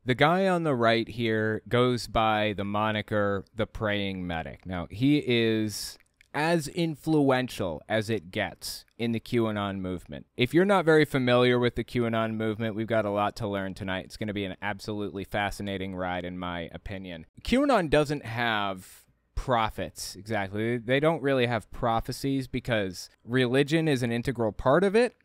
The guy on the right here goes by the moniker the Praying Medic. Now, he is as influential as it gets in the QAnon movement. If you're not very familiar with the QAnon movement, we've got a lot to learn tonight. It's going to be an absolutely fascinating ride, in my opinion. QAnon doesn't have prophets, exactly. They don't really have prophecies because religion is an integral part of it,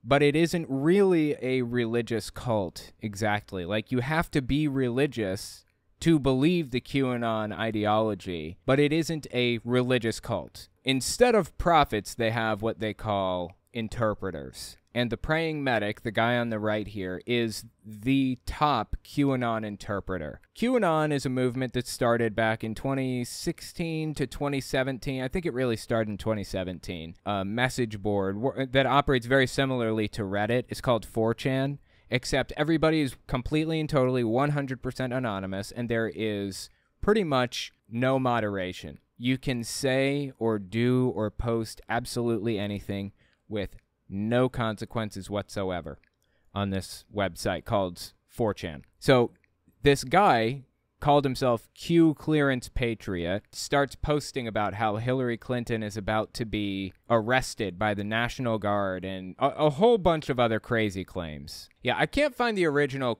but it isn't really a religious cult, exactly. Like, you have to be religious to believe the QAnon ideology, but it isn't a religious cult. Instead of prophets, they have what they call interpreters. And the Praying Medic, the guy on the right here, is the top QAnon interpreter. QAnon is a movement that started back in 2016 to 2017. I think it really started in 2017. A message board that operates very similarly to Reddit. It's called 4chan, except everybody is completely and totally 100% anonymous, and there is pretty much no moderation. You can say or do or post absolutely anything with no consequences whatsoever on this website called 4chan. So this guy called himself Q Clearance Patriot, starts posting about how Hillary Clinton is about to be arrested by the National Guard and a whole bunch of other crazy claims. Yeah, I can't find the original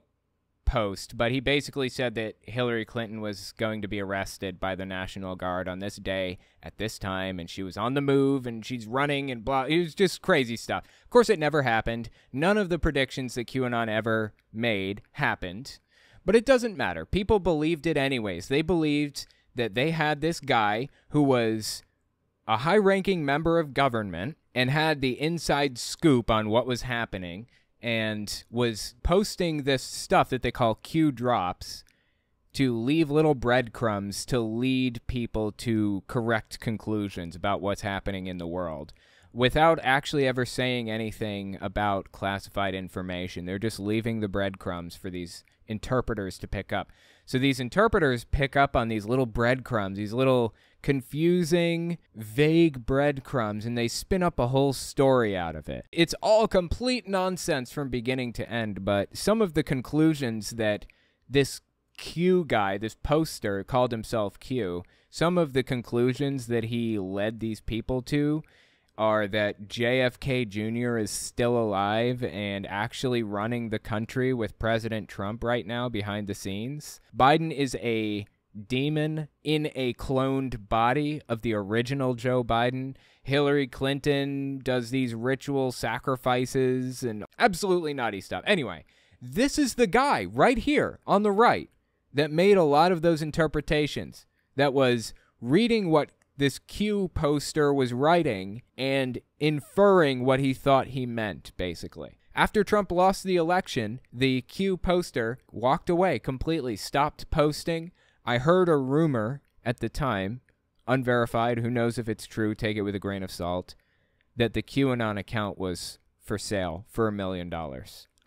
post, but he basically said that Hillary Clinton was going to be arrested by the National Guard on this day at this time, and she was on the move, and she's running, and blah. It was just crazy stuff. Of course, it never happened. None of the predictions that QAnon ever made happened, but it doesn't matter. People believed it anyways. They believed that they had this guy who was a high-ranking member of government and had the inside scoop on what was happening, and was posting this stuff that they call Q drops to leave little breadcrumbs to lead people to correct conclusions about what's happening in the world without actually ever saying anything about classified information. They're just leaving the breadcrumbs for these interpreters to pick up. So these interpreters pick up on these little breadcrumbs, these little confusing, vague breadcrumbs, and they spin up a whole story out of it. It's all complete nonsense from beginning to end, but some of the conclusions that this Q guy, this poster, called himself Q, some of the conclusions that he led these people to are that JFK Jr. is still alive and actually running the country with President Trump right now behind the scenes. Biden is a demon in a cloned body of the original Joe Biden. Hillary Clinton does these ritual sacrifices and absolutely nutty stuff. Anyway, this is the guy right here on the right that made a lot of those interpretations, that was reading what this Q poster was writing and inferring what he thought he meant, basically. After Trump lost the election, the Q poster walked away completely, stopped posting. I heard a rumor at the time, unverified, who knows if it's true, take it with a grain of salt, that the QAnon account was for sale for $1 million.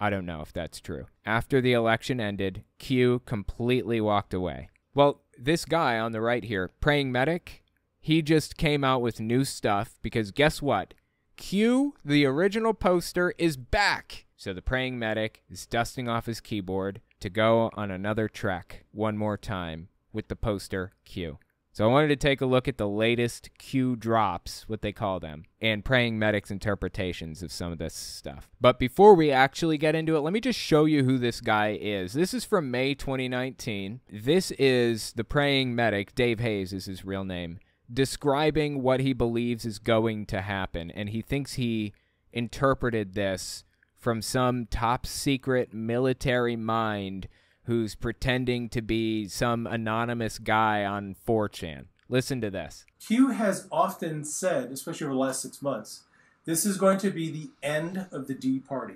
I don't know if that's true. After the election ended, Q completely walked away. Well, this guy on the right here, Praying Medic, he just came out with new stuff because guess what? Q, the original poster, is back. So the Praying Medic is dusting off his keyboard to go on another trek one more time with the poster Q. So I wanted to take a look at the latest Q drops, what they call them, and Praying Medic's interpretations of some of this stuff. But before we actually get into it, let me just show you who this guy is. This is from May 2019. This is the Praying Medic, Dave Hayes is his real name, describing what he believes is going to happen, and he thinks he interpreted this from some top secret military mind who's pretending to be some anonymous guy on 4chan. Listen to this. Q has often said, especially over the last 6 months, this is going to be the end of the D Party.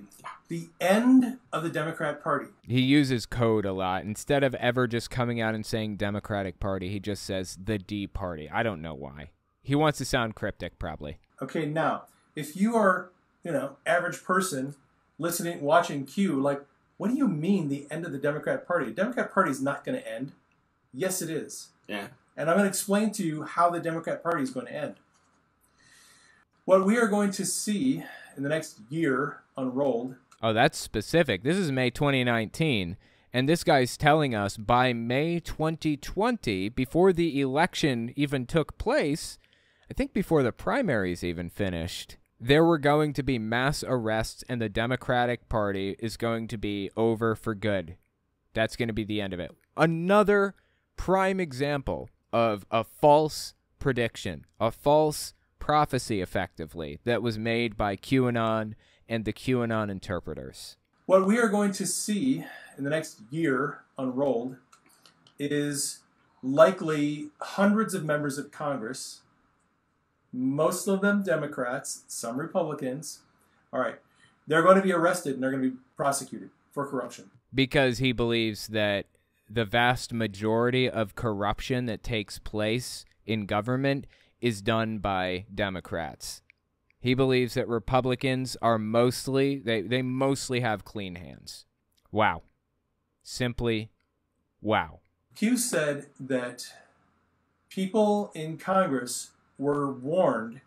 The end of the Democrat Party. He uses code a lot. Instead of ever just coming out and saying Democratic Party, he just says the D Party. I don't know why. He wants to sound cryptic, probably. Okay, now, if you are, average person listening, watching Q, like, what do you mean the end of the Democrat Party? The Democrat Party is not going to end. Yes, it is. Yeah. And I'm going to explain to you how the Democrat Party is going to end. What we are going to see in the next year unrolled. Oh, that's specific. This is May 2019. And this guy's telling us by May 2020, before the election even took place, I think before the primaries even finished, there were going to be mass arrests and the Democratic Party is going to be over for good. That's going to be the end of it. Another prime example of a false prediction, a false prophecy, effectively, that was made by QAnon and the QAnon interpreters. What we are going to see in the next year unrolled is likely hundreds of members of Congress, most of them Democrats, some Republicans. All right, they're going to be arrested and they're going to be prosecuted for corruption. Because he believes that the vast majority of corruption that takes place in government is done by Democrats. He believes that Republicans are mostly, they mostly have clean hands. Wow. Simply, wow. Q said that people in Congress were warned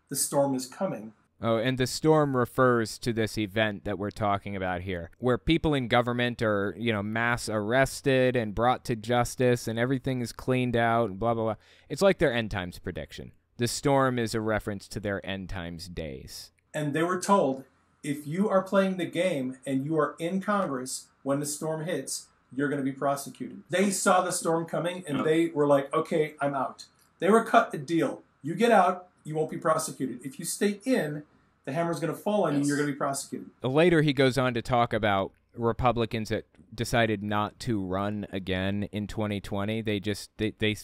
the storm is coming. Oh, and the storm refers to this event that we're talking about here, where people in government are, mass arrested and brought to justice and everything is cleaned out and blah, blah, blah. It's like their end times prediction. The storm is a reference to their end times days. And they were told, if you are playing the game and you are in Congress when the storm hits, you're going to be prosecuted. They saw the storm coming and they were like, okay, I'm out. They were cut a deal. You get out, you won't be prosecuted. If you stay in, the hammer's going to fall on you, you're going to be prosecuted. Later, he goes on to talk about Republicans that decided not to run again in 2020. They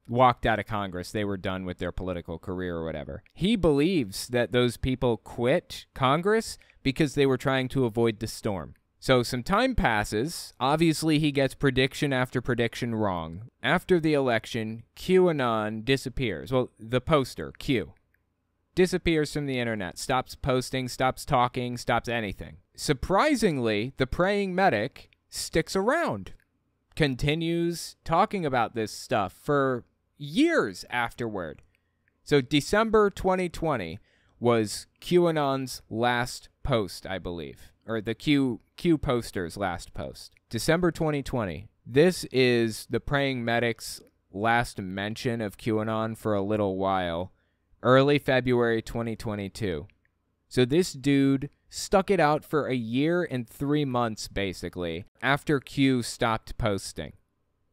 walked out of Congress. They were done with their political career or whatever. He believes that those people quit Congress because they were trying to avoid the storm. So some time passes. Obviously, he gets prediction after prediction wrong. After the election, QAnon disappears. Well, the poster, Q, disappears from the internet, stops posting, stops talking, stops anything. Surprisingly, the praying medic sticks around, continues talking about this stuff for years afterward. So December 2020 was QAnon's last post, I believe, or the Q poster's last post. December 2020. This is the praying medic's last mention of QAnon for a little while. Early February 2022. So this dude stuck it out for a year and 3 months, basically, after Q stopped posting.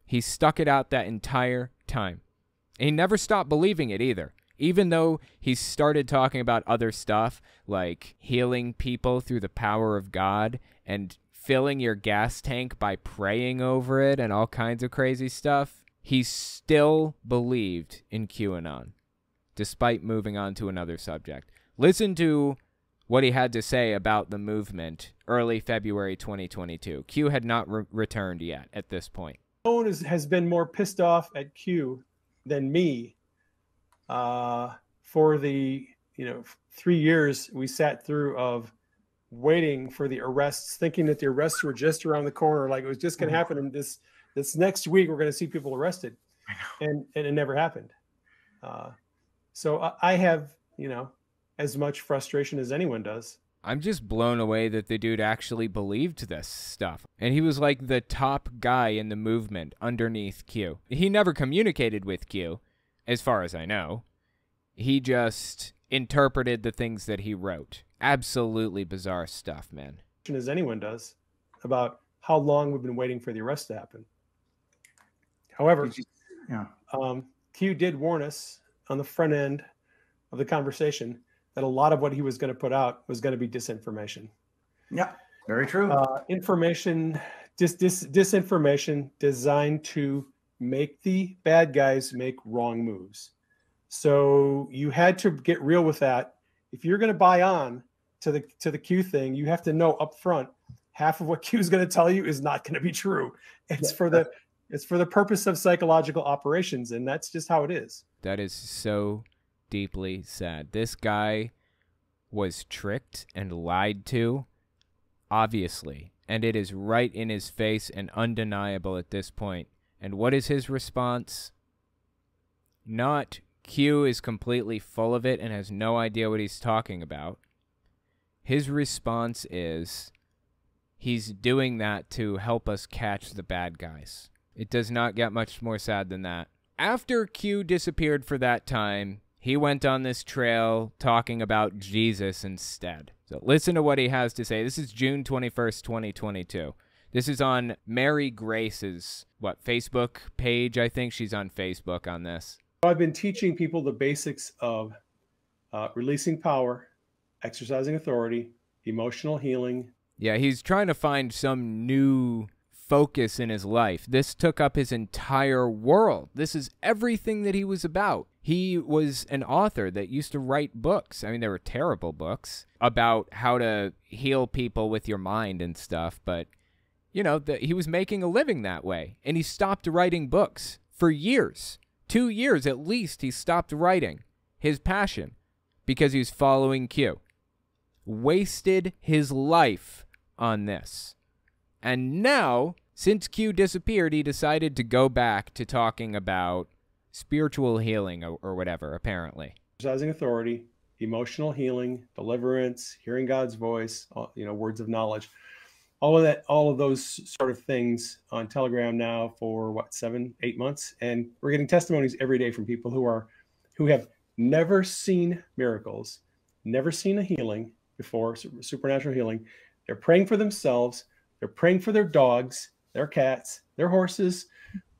He stuck it out that entire time. And he never stopped believing it either. Even though he started talking about other stuff, like healing people through the power of God and filling your gas tank by praying over it and all kinds of crazy stuff, he still believed in QAnon, despite moving on to another subject. Listen to what he had to say about the movement early February 2022. Q had not returned yet at this point. Owen has been more pissed off at Q than me for the 3 years we sat through of waiting for the arrests, thinking that the arrests were just around the corner, like it was just going to happen. And this next week we're going to see people arrested, and it never happened. So I have, as much frustration as anyone does. I'm just blown away that the dude actually believed this stuff. And he was like the top guy in the movement underneath Q. He never communicated with Q, as far as I know. He just interpreted the things that he wrote. Absolutely bizarre stuff, man. As anyone does, about how long we've been waiting for the arrest to happen. However, Q did warn us on the front end of the conversation that a lot of what he was going to put out was going to be disinformation. Yeah, very true. Disinformation designed to make the bad guys make wrong moves. So you had to get real with that. If you're going to buy on to the Q thing, you have to know up front half of what Q is going to tell you is not going to be true. It's for the purpose of psychological operations, and that's just how it is. That is so deeply sad. This guy was tricked and lied to, obviously, and it is right in his face and undeniable at this point. And what is his response? Not Q is completely full of it and has no idea what he's talking about. His response is he's doing that to help us catch the bad guys. It does not get much more sad than that. After Q disappeared for that time, he went on this trail talking about Jesus instead. So listen to what he has to say. This is June 21st, 2022. This is on Mary Grace's, Facebook page, I think. She's on Facebook on this. I've been teaching people the basics of releasing power, exercising authority, emotional healing. Yeah, he's trying to find some new focus in his life. This took up his entire world. This is everything that he was about. He was an author that used to write books. I mean, they were terrible books about how to heal people with your mind and stuff, but he was making a living that way, and he stopped writing books for years. 2 years at least he stopped writing his passion because he was following Q. Wasted his life on this. And now, since Q disappeared, he decided to go back to talking about spiritual healing or whatever, apparently. Exercising authority, emotional healing, deliverance, hearing God's voice, words of knowledge. All of those sort of things on Telegram now for 7-8 months. And we're getting testimonies every day from people who have never seen miracles, never seen a healing before, supernatural healing. They're praying for themselves. They're praying for their dogs, their cats, their horses,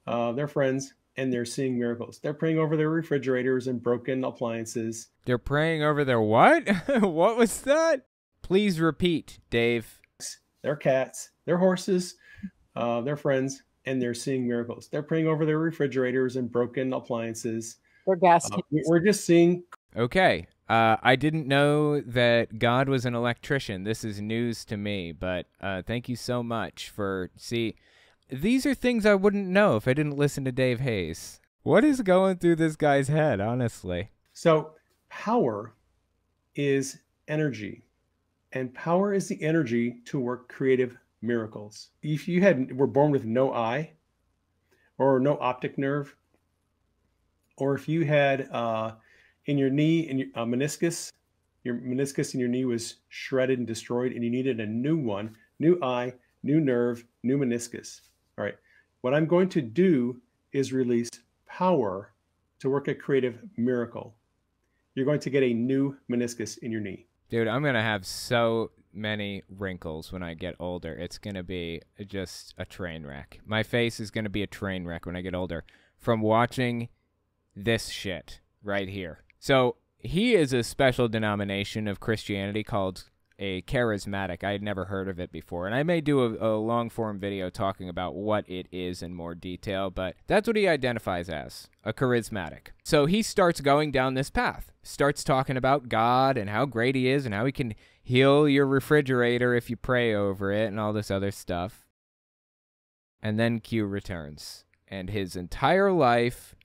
their friends, and they're seeing miracles. They're praying over their refrigerators and broken appliances. They're praying over their what? What was that? Please repeat, Dave. Their cats, their horses, their friends, and they're seeing miracles. They're praying over their refrigerators and broken appliances. Or gas. We're just seeing. Okay. I didn't know that God was an electrician. This is news to me, but thank you so much for... See, these are things I wouldn't know if I didn't listen to Dave Hayes. What is going through this guy's head, honestly? So power is energy, and power is the energy to work creative miracles. If you were born with no eye or no optic nerve, or if you had... in your knee, in your meniscus in your knee was shredded and destroyed, and you needed a new one, new eye, new nerve, new meniscus. All right. What I'm going to do is release power to work a creative miracle. You're going to get a new meniscus in your knee. Dude, I'm going to have so many wrinkles when I get older. It's going to be just a train wreck. My face is going to be a train wreck when I get older from watching this shit right here. So he is a special denomination of Christianity called a charismatic. I had never heard of it before, and I may do a long-form video talking about what it is in more detail, but that's what he identifies as, a charismatic. So he starts going down this path, starts talking about God and how great he is and how he can heal your refrigerator if you pray over it and all this other stuff. And then Q returns, and his entire life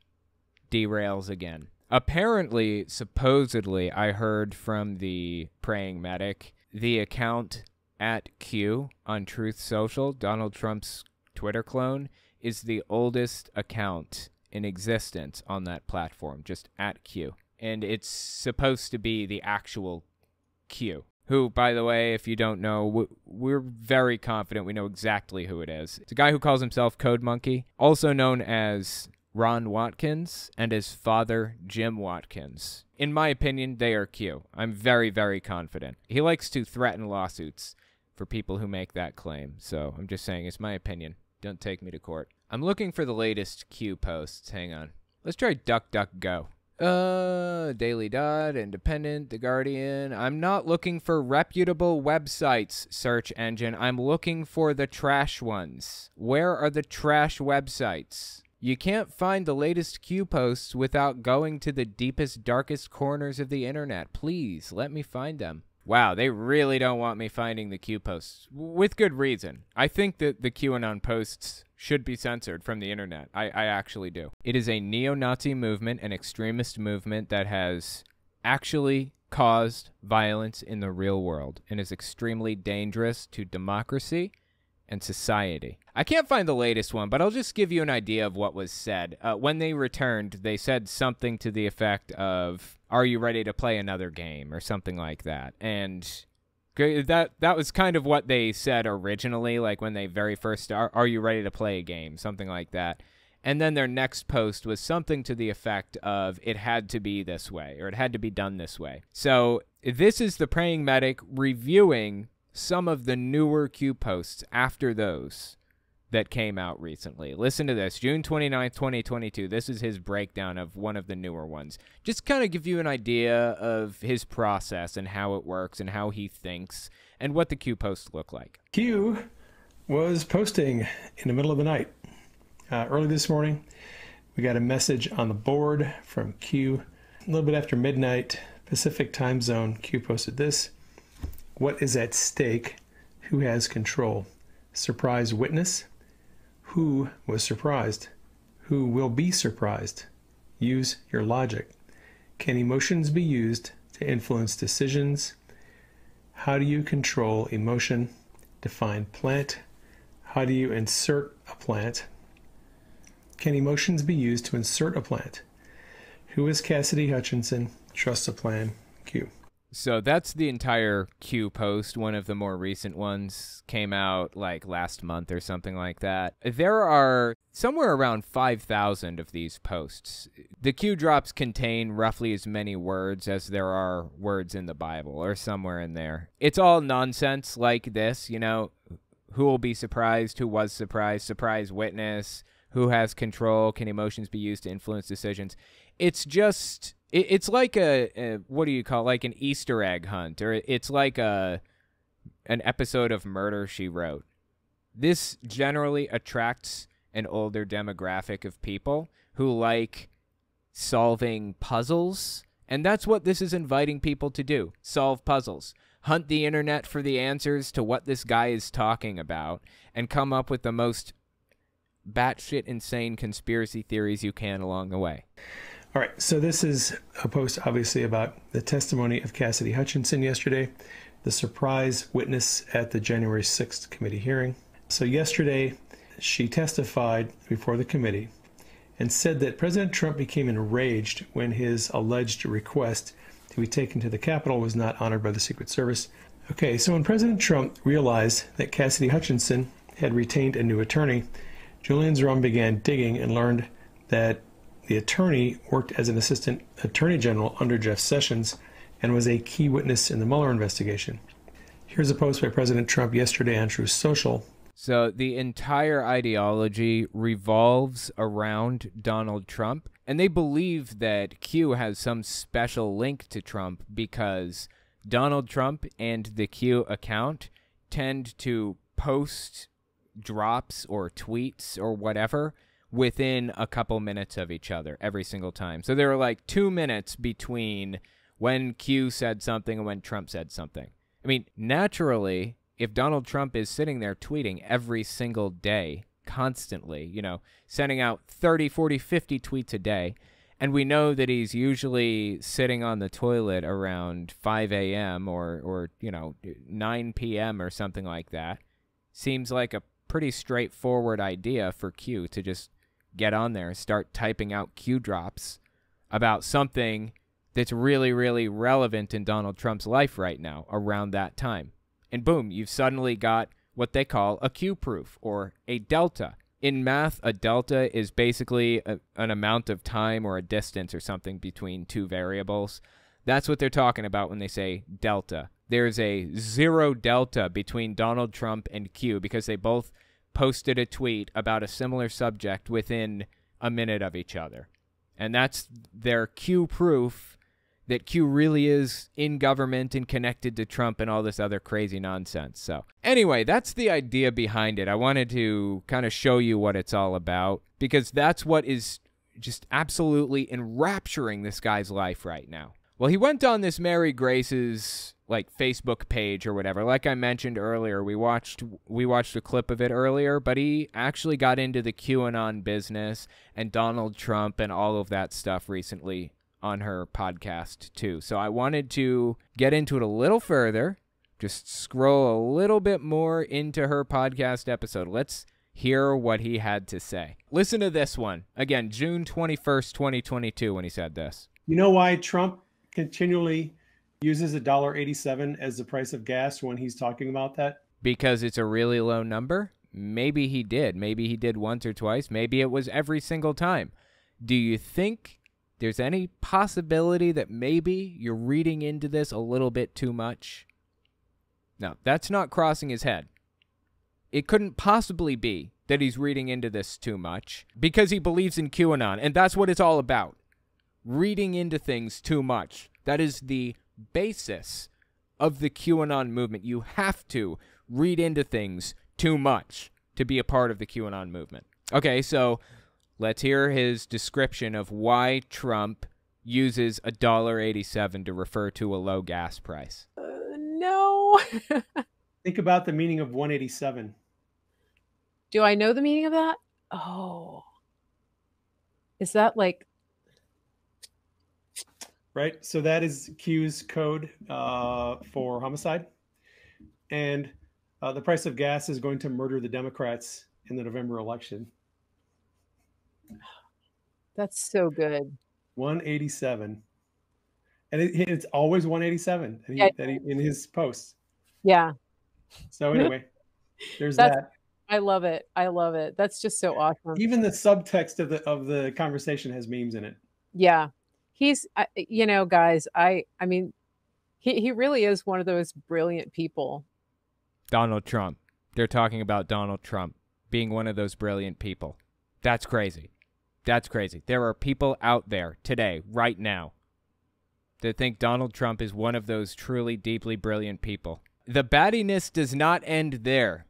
derails again. Apparently, supposedly, I heard from the praying medic, the account at Q on Truth Social, Donald Trump's Twitter clone, is the oldest account in existence on that platform, just at Q. And it's supposed to be the actual Q, who, by the way, if you don't know, we're very confident we know exactly who it is. It's a guy who calls himself Code Monkey, also known as Ron Watkins, and his father, Jim Watkins. In my opinion, they are Q. I'm very, very confident. He likes to threaten lawsuits for people who make that claim, so I'm just saying it's my opinion. Don't take me to court. I'm looking for the latest Q posts. Hang on. Let's try DuckDuckGo. Daily Dot, Independent, The Guardian. I'm not looking for reputable websites, search engine. I'm looking for the trash ones. Where are the trash websites? You can't find the latest Q posts without going to the deepest, darkest corners of the internet. Please, let me find them. Wow, they really don't want me finding the Q posts. With good reason. I think that the QAnon posts should be censored from the internet. I actually do. It is a neo-Nazi movement, an extremist movement that has actually caused violence in the real world and is extremely dangerous to democracy and society. I can't find the latest one, but I'll just give you an idea of what was said. When they returned, they said something to the effect of, "Are you ready to play another game?" or something like that. And That was kind of what they said originally, like when they very first are you ready to play a game, something like that. And then their next post was something to the effect of it had to be this way, or it had to be done this way. So this is the Praying Medic reviewing some of the newer Q posts after those that came out recently. Listen to this, June 29th, 2022. This is his breakdown of one of the newer ones. Just kind of give you an idea of his process and how it works and how he thinks and what the Q posts look like. Q was posting in the middle of the night. Early this morning, we got a message on the board from Q. A little bit after midnight, Pacific time zone, Q posted this. What is at stake? Who has control? Surprise witness? Who was surprised? Who will be surprised? Use your logic. Can emotions be used to influence decisions? How do you control emotion? Define plant. How do you insert a plant? Can emotions be used to insert a plant? Who is Cassidy Hutchinson? Trust a plan. Q. So that's the entire Q post. One of the more recent ones came out like last month or something like that. There are somewhere around 5,000 of these posts. The Q drops contain roughly as many words as there are words in the Bible, or somewhere in there. It's all nonsense like this, you know. Who will be surprised? Who was surprised? Surprise witness? Who has control? Can emotions be used to influence decisions? It's just, it's like what do you call, like an Easter egg hunt, or it's like an episode of Murder, She Wrote. This generally attracts an older demographic of people who like solving puzzles, and that's what this is inviting people to do, solve puzzles. Hunt the internet for the answers to what this guy is talking about, and come up with the most batshit insane conspiracy theories you can along the way. All right, so this is a post obviously about the testimony of Cassidy Hutchinson yesterday, the surprise witness at the January 6th committee hearing. So yesterday, she testified before the committee and said that President Trump became enraged when his alleged request to be taken to the Capitol was not honored by the Secret Service. Okay, so when President Trump realized that Cassidy Hutchinson had retained a new attorney, Julian Zrum began digging and learned that the attorney worked as an assistant attorney general under Jeff Sessions and was a key witness in the Mueller investigation. Here's a post by President Trump yesterday on Truth Social. So the entire ideology revolves around Donald Trump, and they believe that Q has some special link to Trump because Donald Trump and the Q account tend to post drops or tweets or whatever within a couple minutes of each other every single time. So there are like 2 minutes between when Q said something and when Trump said something. I mean, naturally, if Donald Trump is sitting there tweeting every single day, constantly, you know, sending out 30, 40, 50 tweets a day, and we know that he's usually sitting on the toilet around 5 a.m. or, you know, 9 p.m. or something like that, seems like a pretty straightforward idea for Q to just get on there and start typing out Q drops about something that's really, really relevant in Donald Trump's life right now around that time. And boom, you've suddenly got what they call a Q proof or a delta. In math, a delta is basically an amount of time or a distance or something between two variables. That's what they're talking about when they say delta. There's a zero delta between Donald Trump and Q because they both posted a tweet about a similar subject within a minute of each other. And that's their Q proof that Q really is in government and connected to Trump and all this other crazy nonsense. So anyway, that's the idea behind it. I wanted to kind of show you what it's all about because that's what is just absolutely enrapturing this guy's life right now. Well, he went on this Mary Grace's like Facebook page or whatever. Like I mentioned earlier, we watched a clip of it earlier, but he actually got into the QAnon business and Donald Trump and all of that stuff recently on her podcast too. So I wanted to get into it a little further, just scroll a little bit more into her podcast episode. Let's hear what he had to say. Listen to this one. Again, June 21st, 2022, when he said this. You know why Trump continually Uses $1.87 as the price of gas when he's talking about that? Because it's a really low number? Maybe he did. Maybe he did once or twice. Maybe it was every single time. Do you think there's any possibility that maybe you're reading into this a little bit too much? No, that's not crossing his head. It couldn't possibly be that he's reading into this too much because he believes in QAnon, and that's what it's all about. Reading into things too much. That is the basis of the QAnon movement. You have to read into things too much to be a part of the QAnon movement. Okay, so let's hear his description of why Trump uses $1.87 to refer to a low gas price. No. Think about the meaning of 187. Do I know the meaning of that? Oh. Is that like... Right? So that is Q's code for homicide. And the price of gas is going to murder the Democrats in the November election. That's so good. 187. And it's always 187 in his posts. Yeah. So anyway, there's that. I love it. I love it. That's just so awesome. Even the subtext of the conversation has memes in it. Yeah. He's, you know, guys, I mean, he really is one of those brilliant people. Donald Trump. They're talking about Donald Trump being one of those brilliant people. That's crazy. That's crazy. There are people out there today, right now, that think Donald Trump is one of those truly deeply brilliant people. The battiness does not end there.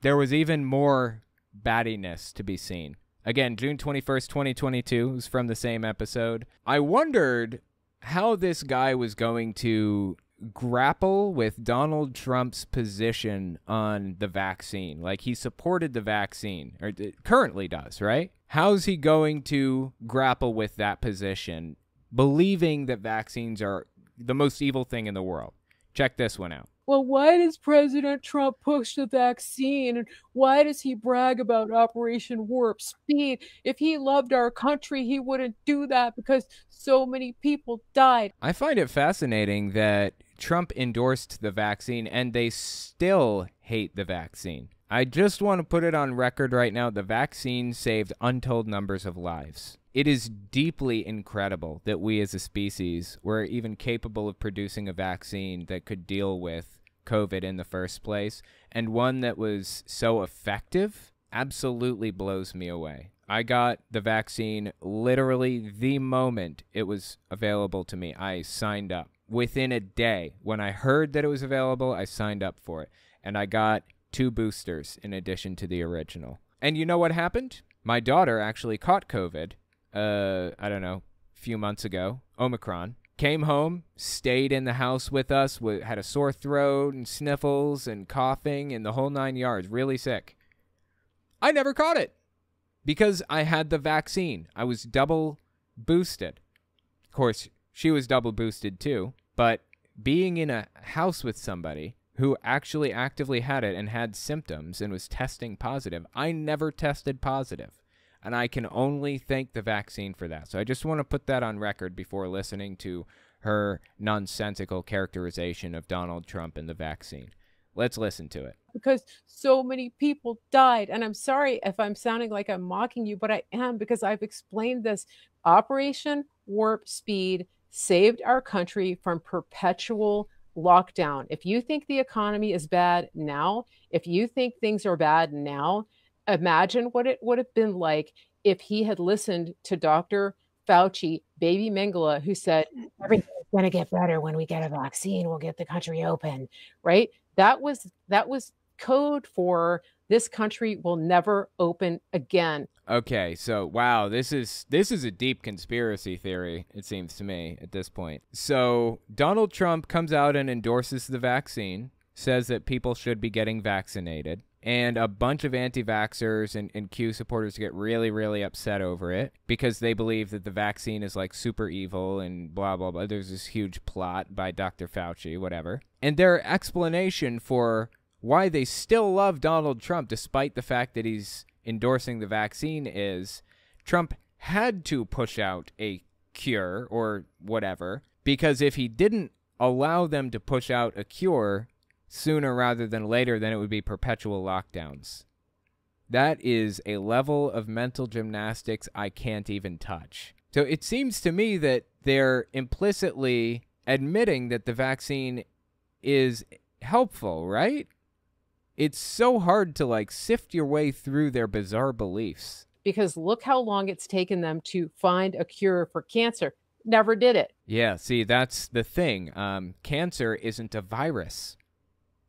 There was even more battiness to be seen. Again, June 21st, 2022 was from the same episode. I wondered how this guy was going to grapple with Donald Trump's position on the vaccine. Like, he supported the vaccine, or currently does, right? How's he going to grapple with that position, believing that vaccines are the most evil thing in the world? Check this one out. Well, why does President Trump push the vaccine? And why does he brag about Operation Warp Speed? If he loved our country, he wouldn't do that because so many people died. I find it fascinating that Trump endorsed the vaccine and they still hate the vaccine. I just want to put it on record right now. The vaccine saved untold numbers of lives. It is deeply incredible that we as a species were even capable of producing a vaccine that could deal with COVID in the first place, and one that was so effective absolutely blows me away. I got the vaccine literally the moment it was available to me. I signed up. Within a day, when I heard that it was available, I signed up for it, and I got 2 boosters in addition to the original. And you know what happened? My daughter actually caught COVID, I don't know, a few months ago, Omicron. Came home, stayed in the house with us, had a sore throat and sniffles and coughing and the whole 9 yards, really sick. I never caught it because I had the vaccine. I was double boosted. Of course, she was double boosted too, but being in a house with somebody who actually actively had it and had symptoms and was testing positive, I never tested positive. And I can only thank the vaccine for that. So I just want to put that on record before listening to her nonsensical characterization of Donald Trump and the vaccine. Let's listen to it. Because so many people died. And I'm sorry if I'm sounding like I'm mocking you, but I am, because I've explained this. Operation Warp Speed saved our country from perpetual lockdown. If you think the economy is bad now, if you think things are bad now, imagine what it would have been like if he had listened to Dr. Fauci, baby Mengele, who said, everything's going to get better when we get a vaccine. We'll get the country open, right? That was code for this country will never open again. Okay, so wow, this is a deep conspiracy theory, it seems to me at this point. So Donald Trump comes out and endorses the vaccine, says that people should be getting vaccinated. And a bunch of anti-vaxxers and Q supporters get really, really upset over it because they believe that the vaccine is like super evil and blah, blah, blah. There's this huge plot by Dr. Fauci, whatever. And their explanation for why they still love Donald Trump despite the fact that he's endorsing the vaccine is Trump had to push out a cure or whatever, because if he didn't allow them to push out a cure sooner rather than later, then it would be perpetual lockdowns. That is a level of mental gymnastics I can't even touch. So it seems to me that they're implicitly admitting that the vaccine is helpful, right? It's so hard to like sift your way through their bizarre beliefs. Because look how long it's taken them to find a cure for cancer. Never did it. Yeah, see, that's the thing. Cancer isn't a virus.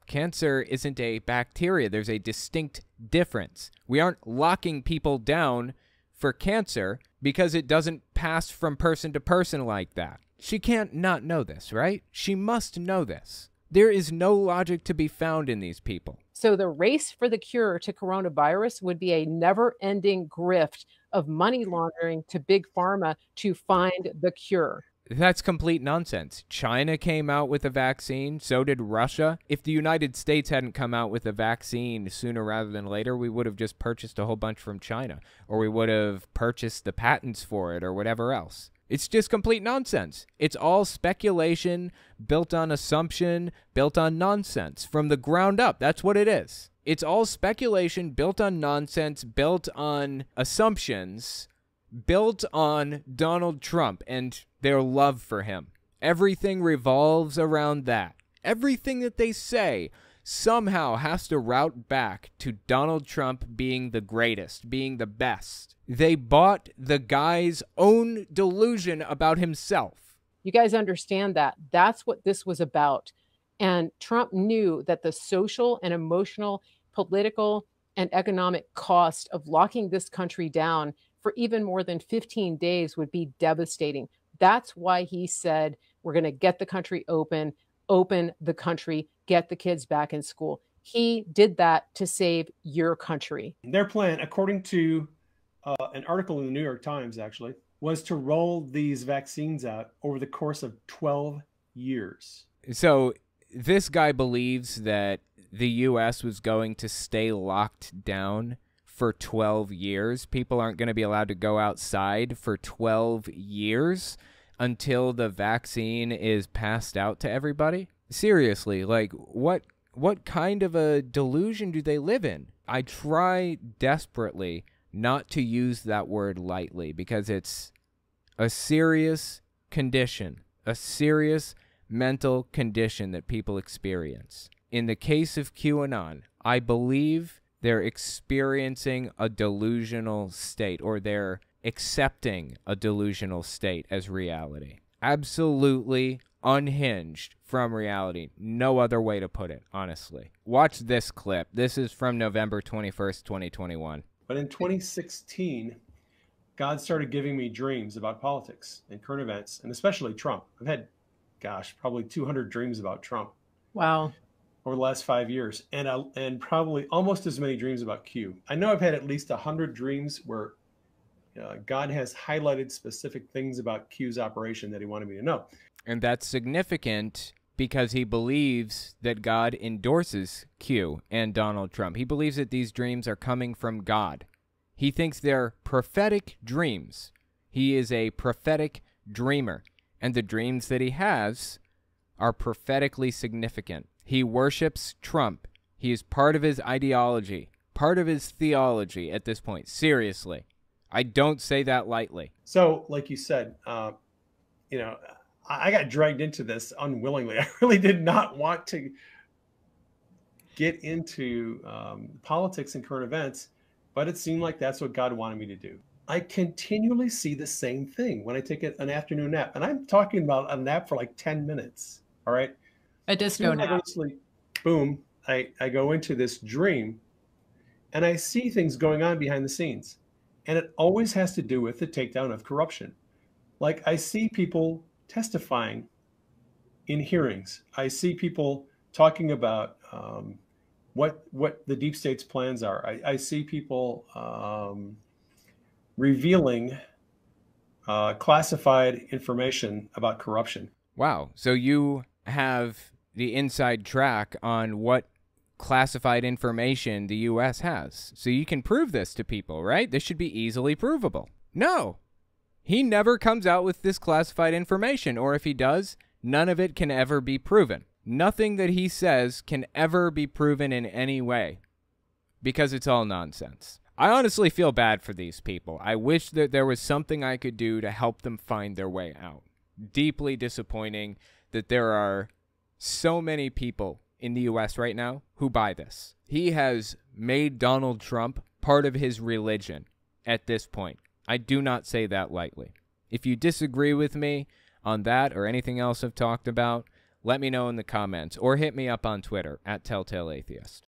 Cancer isn't a bacteria. There's a distinct difference. We aren't locking people down for cancer because it doesn't pass from person to person like that. She can't not know this, right? She must know this. There is no logic to be found in these people. So the race for the cure to coronavirus would be a never-ending grift of money laundering to big pharma to find the cure. That's complete nonsense. China came out with a vaccine. So did Russia. If the United States hadn't come out with a vaccine sooner rather than later, we would have just purchased a whole bunch from China, or we would have purchased the patents for it or whatever else. It's just complete nonsense. It's all speculation, built on assumption, built on nonsense from the ground up. That's what it is. It's all speculation, built on nonsense, built on assumptions, built on Donald Trump and their love for him. Everything revolves around that. Everything that they say somehow has to route back to Donald Trump being the greatest, being the best. They bought the guy's own delusion about himself. You guys understand that. That's what this was about. And Trump knew that the social and emotional, political, and economic cost of locking this country down for even more than 15 days would be devastating. That's why he said, we're going to get the country open the country, get the kids back in school. He did that to save your country. Their plan, according to an article in the New York Times, actually, was to roll these vaccines out over the course of 12 years. So this guy believes that the U.S. was going to stay locked down for 12 years. People aren't going to be allowed to go outside for 12 years until the vaccine is passed out to everybody. Seriously, like what kind of a delusion do they live in? I try desperately not to use that word lightly because it's a serious condition, a serious mental condition that people experience. In the case of QAnon, I believe they're experiencing a delusional state, or they're accepting a delusional state as reality. Absolutely unhinged from reality. No other way to put it, honestly. Watch this clip. This is from November 21st, 2021. But in 2016, God started giving me dreams about politics and current events, and especially Trump. I've had, probably 200 dreams about Trump. Wow. Over the last 5 years, and probably almost as many dreams about Q. I know I've had at least 100 dreams where God has highlighted specific things about Q's operation that he wanted me to know. And that's significant because he believes that God endorses Q and Donald Trump. He believes that these dreams are coming from God. He thinks they're prophetic dreams. He is a prophetic dreamer, and the dreams that he has are prophetically significant. He worships Trump. He is part of his ideology, part of his theology at this point. Seriously. I don't say that lightly. So, like you said, I got dragged into this unwillingly. I really did not want to get into politics and current events, but it seemed like that's what God wanted me to do. I continually see the same thing when I take an afternoon nap. And I'm talking about a nap for like 10 minutes. All right. A disco nap. I go to sleep, boom, I go into this dream and I see things going on behind the scenes. And it always has to do with the takedown of corruption. Like I see people testifying in hearings. I see people talking about what the deep state's plans are. I see people revealing classified information about corruption. Wow. So you have the inside track on what classified information the U.S. has. So you can prove this to people, right? This should be easily provable. No. He never comes out with this classified information, or if he does, none of it can ever be proven. Nothing that he says can ever be proven in any way because it's all nonsense. I honestly feel bad for these people. I wish that there was something I could do to help them find their way out. Deeply disappointing that there are so many people in the U.S. right now who buy this. He has made Donald Trump part of his religion at this point. I do not say that lightly. If you disagree with me on that or anything else I've talked about, let me know in the comments or hit me up on Twitter @TelltaleAtheist.